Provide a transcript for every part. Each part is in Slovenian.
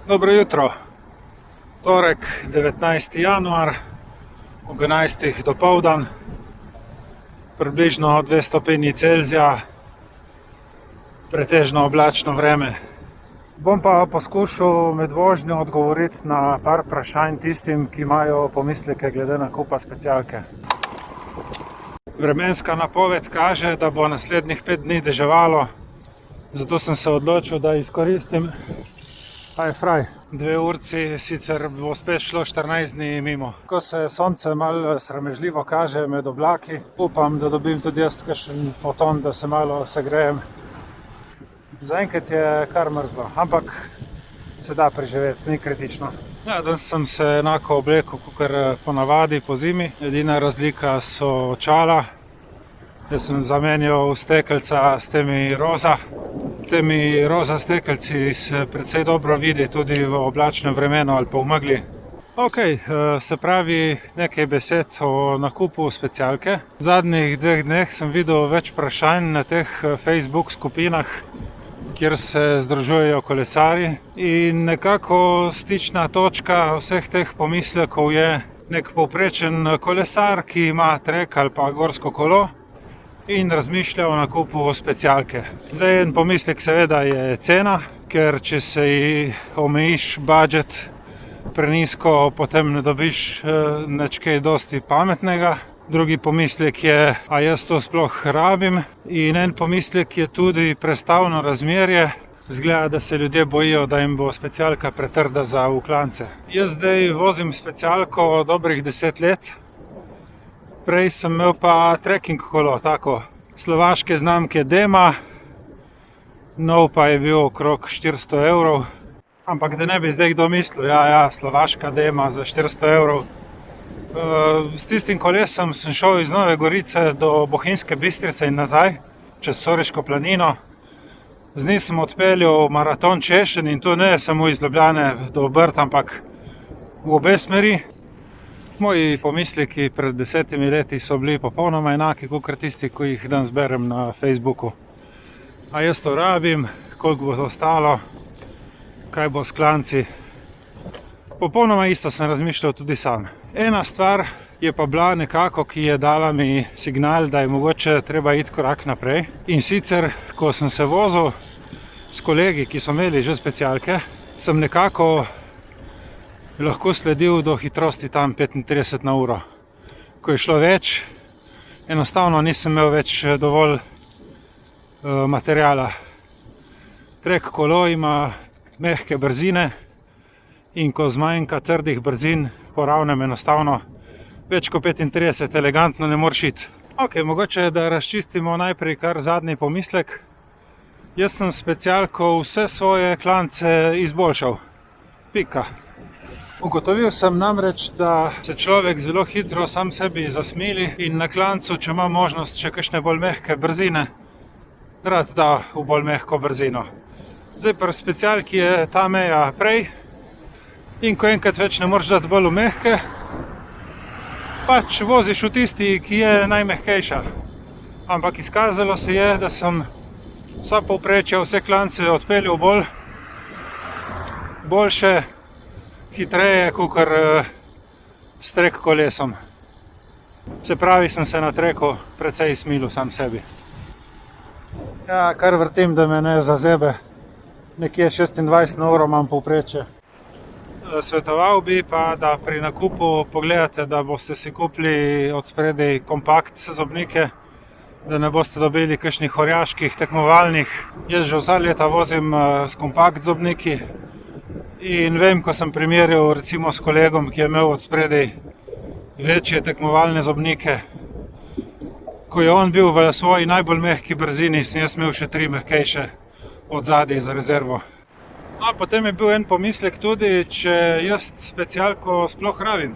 Dobro jutro. Torek, 19. januar, ob 11. dopoldan, približno 2 stopinji Celzija, pretežno oblačno vreme. Bom pa poskušal med vožnjo odgovoriti na par vprašanj tistim, ki imajo pomisleke glede nakupa specialke. Vremenska napoved kaže, da bo naslednjih 5 dni deževalo, zato sem se odločil, da izkoristim. Fraj, 2 urci, sicer bo spet šlo 14 dni mimo. Ko se sonce malo sramežljivo kaže med oblaki, upam, da dobim tudi jaz kakšen foton, da se malo segrejem. Zaenkrat je kar mrzlo, ampak se da preživeti, ni kritično. Danes sem se enako oblekel kakor ponavadi po zimi, edina razlika so očala. Jaz sem zamenjal stekelca s temi roza stekelci se precej dobro vidi tudi v oblačnem vremenu ali pa v megli. Se pravi nekaj besed o nakupu specialke. V zadnjih 2 dneh sem videl več vprašanj na teh Facebook skupinah, kjer se združujejo kolesarji, in nekako stična točka vseh teh pomislekov je nek povprečen kolesar, ki ima trek ali pa gorsko kolo in razmišlja o nakupu specialke. Zdaj, en pomislek seveda je cena, ker če se omejiš budžet prenizko, potem ne dobiš nič kaj dosti pametnega. Drugi pomislek je, a jaz to sploh rabim, in en pomislek je tudi prestavno razmerje. Izgleda, da se ljudje bojijo, da jim bo specialka pretrda za v klance. Jaz zdaj vozim specialko dobrih 10 let. Prej sem imel pa trekking kolo, tako, slovaške znamke Dema, nov pa je bil okrog 400 evrov. Ampak da ne bi zdaj kdo mislil, slovaška Dema za 400 evrov. S tistim kolesom sem šel iz Nove Gorice do Bohinjske Bistrice in nazaj, čez Soriško planino. Z njim sem odpeljal maraton Češenj, in to ne samo iz Ljubljane do Brd, ampak v obe smeri. Moji pomisleki pred 10 leti so bili popolnoma enaki kot tisti, ki jih danes berem na Facebooku. A jaz to rabim, koliko bo to stalo, kaj bo s klanci. Popolnoma isto sem razmišljal tudi sam. Ena stvar je pa bila nekako, ki je dala mi signal, da je mogoče treba iti korak naprej. In sicer, ko sem se vozil s kolegi, ki so imeli že specialke, sem nekako lahko sledil do hitrosti tam 35 na uro. Ko je šlo več, enostavno nisem imel več dovolj materijala. Trek kolo ima mehke brzine, in ko zmanjka trdih brzin po ravnem, enostavno več kot 35 elegantno ne moreš iti. Mogoče da razčistimo najprej kar zadnji pomislek. Jaz sem specialko vse svoje klance izboljšal. Pika. Ugotovil sem namreč, da se človek zelo hitro sam sebi zasmili in na klancu, če ima možnost še kakšne bolj mehke brzine, rad da v bolj mehko brzino. Zdaj pri specialki je ta meja prej, in ko enkrat več ne moreš dati bolj v mehke, pač voziš v tisti, ki je najmehkejša. Ampak izkazalo se je, da sem vsa povprečja, vse klance odpeljal boljše, hitreje kakor s trek kolesom. Se pravi, sem se na treku precej smilil sam sebi. Kar vrtim, da me ne zazebe. Nekje 26 na uro imam povprečje. Svetoval bi pa, da pri nakupu pogledate, da boste si kupili od spredaj kompakt zobnike, da ne boste dobili kakšnih orjaških tekmovalnih. Jaz že vsa leta vozim s kompakt zobniki in vem, ko sem primerjal recimo s kolegom, ki je imel od spredaj večje tekmovalne zobnike, ko je on bil v svoji najbolj mehki brzini, sem jaz imel še 3 mehkejše od zadaj za rezervo. Potem je bil en pomislek tudi, če jaz specialko sploh rabim.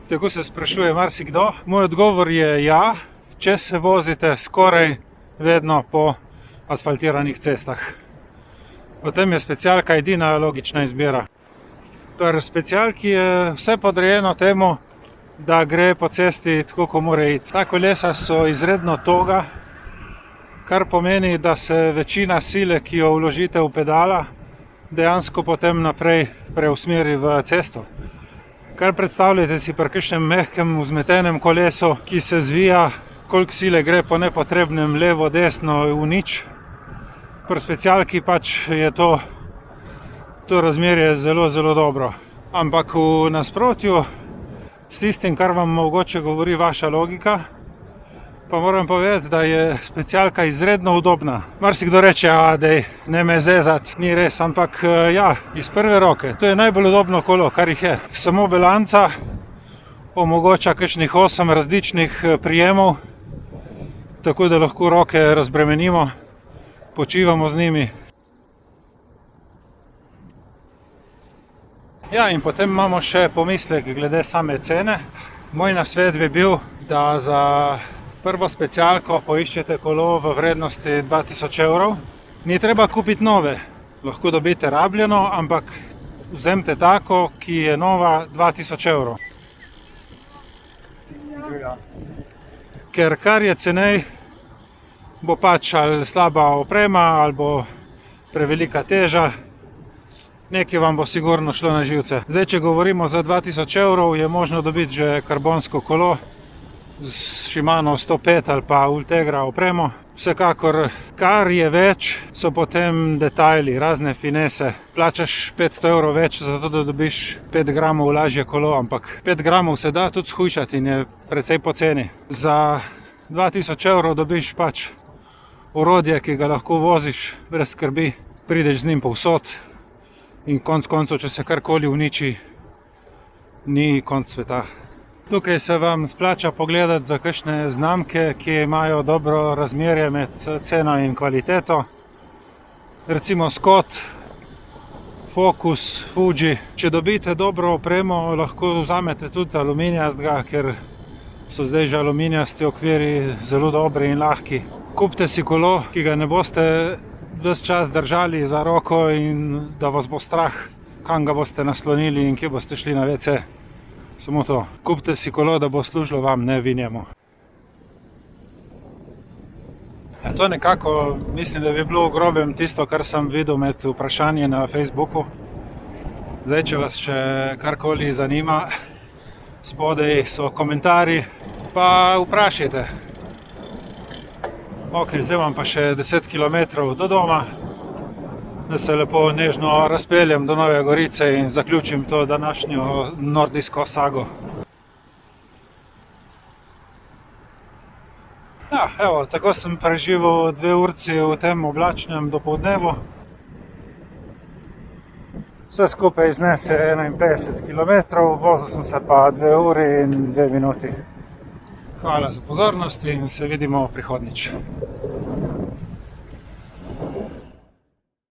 Tako se sprašuje marsikdo. Moj odgovor je ja, če se vozite skoraj vedno po asfaltiranih cestah. Potem je specialka edina logična izbira. Pri specialki je vse podrejeno temu, da gre po cesti tako, ko mora iti. Ta kolesa so izredno toga, kar pomeni, da se večina sile, ki jo vložite v pedala, dejansko potem naprej preusmeri v cesto. Kar predstavljajte si pri kakšnem mehkem vzmetenem kolesu, ki se zvija, koliko sile gre po nepotrebnem levo, desno, v nič. Pri specialki pač je to razmerje zelo, zelo dobro. Ampak v nasprotju s tistim, kar vam mogoče govori vaša logika, pa moram povedati, da je specialka izredno udobna. Marsikdo reče, dej, ne me zezat, ni res, ampak ja, iz prve roke. To je najbolj udobno kolo, kar jih je. Samo belanca omogoča kakšnih 8 različnih prijemov, tako da lahko roke razbremenimo, počivamo z njimi. Ja, in potem imamo še pomislek glede same cene. Moj nasvet bi bil, da za prvo specialko poiščete kolo v vrednosti 2000 evrov. Ni treba kupiti nove, lahko dobite rabljeno, ampak vzemite tako, ki je nova 2000 evrov. Ker kar je cenej, bo pač ali slaba oprema, ali bo prevelika teža, nekaj vam bo sigurno šlo na živce. Zdaj, če govorimo za 2000 evrov, je možno dobiti že karbonsko kolo z Shimano 105 ali pa Ultegra opremo. Vsekakor, kar je več, so potem detajli, razne finese. Plačaš 500 evrov več, zato da dobiš 5 gramov lažje kolo, ampak 5 gramov se da tudi shujšati in je precej poceni. Za 2000 evrov dobiš pač orodje, ki ga lahko voziš brez skrbi, prideš z njim povsod in konec koncev, če se karkoli uniči, ni konc sveta. Tukaj se vam splača pogledati za kakšne znamke, ki imajo dobro razmerje med ceno in kvaliteto. Recimo Scott, Focus, Fuji. Če dobite dobro opremo, lahko vzamete tudi aluminijastega, ker so zdaj že aluminijasti okviri zelo dobri in lahki. Kupite si kolo, ki ga ne boste ves čas držali za roko in da vas bo strah, kam ga boste naslonili in kje boste šli na WC. Samo to. Kupite si kolo, da bo služilo vam, ne vi njemu. To nekako, mislim, da bi bilo v grobem tisto, kar sem videl med vprašanji na Facebooku. Zdaj, če vas še karkoli zanima, spodaj so komentarji, pa vprašajte. Ok, zdaj imam pa še 10 km do doma, da se lepo nežno razpeljem do Nove Gorice in zaključim to današnjo nordijsko sago. Ja, evo, tako sem preživel 2 urci v tem oblačnem dopoldnevu. Vse skupaj iznese 51 km, vozil sem se pa 2 uri in 2 minuti. Hvala za pozornost in se vidimo prihodnjič.